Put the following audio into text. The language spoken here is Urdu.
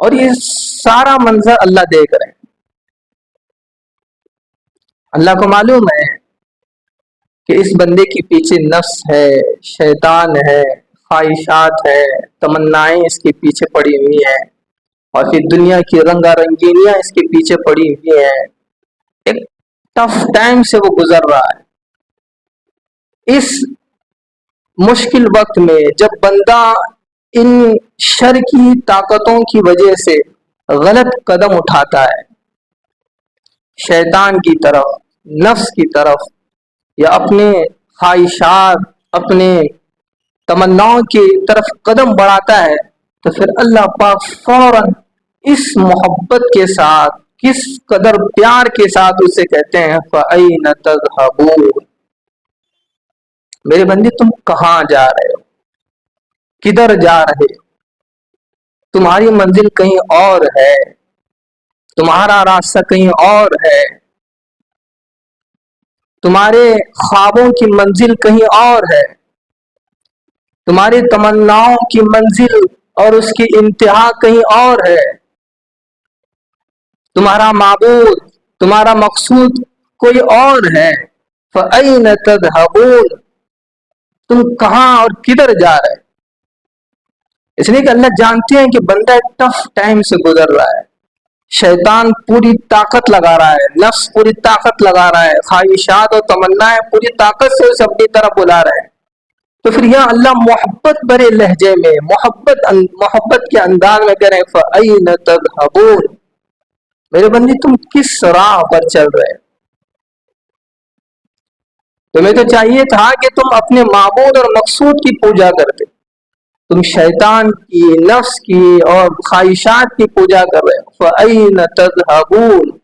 اور یہ سارا منظر اللہ دیکھ رہے ہیں. اللہ کو معلوم ہے کہ اس بندے کے پیچھے نفس ہے، شیطان ہے، خواہشات ہے، تمنائیں اس کے پیچھے پڑی ہوئی ہیں، اور پھر دنیا کی رنگا رنگینیاں اس کے پیچھے پڑی ہوئی ہیں. ایک ٹف ٹائم سے وہ گزر رہا ہے. اس مشکل وقت میں جب بندہ ان شر کی طاقتوں کی وجہ سے غلط قدم اٹھاتا ہے، شیطان کی طرف، نفس کی طرف، یا اپنے خواہشات، اپنے تمناؤں کی طرف قدم بڑھاتا ہے، تو پھر اللہ پاک فوراً اس محبت کے ساتھ، کس قدر پیار کے ساتھ اسے کہتے ہیں فَأَيْنَ تَذْهَبُونَ، میرے بندے تم کہاں جا رہے ہو، کدھر جا رہے ہو، تمہاری منزل کہیں اور ہے، تمہارا راستہ کہیں اور ہے، تمہارے خوابوں کی منزل کہیں اور ہے، تمہاری تمناؤں کی منزل اور اس کی انتہا کہیں اور ہے، تمہارا معبود، تمہارا مقصود کوئی اور ہے. فَأَيْنَ تَذْهَبُونَ، تم کہاں اور کدھر جا رہے؟ اس لیے کہ اللہ جانتے ہیں کہ بندہ ایک ٹف ٹائم سے گزر رہا ہے. شیطان پوری طاقت لگا رہا ہے، نفس پوری طاقت لگا رہا ہے، خواہشات اور تمنائیں پوری طاقت سے اسے اپنی طرف بلا رہے ہیں. تو پھر یہاں اللہ محبت بھرے لہجے میں، محبت کے انداز میں کہہ رہے ہیں فَأَيْنَ تَذْهَبُونَ، میرے بندی تم کس راہ پر چل رہے؟ تمہیں تو چاہیے تھا کہ تم اپنے معبود اور مقصود کی پوجا کرتے، تم شیطان کی، نفس کی اور خواہشات کی پوجا کر رہے ہو. فَأَيْنَ تَذْهَبُونَ،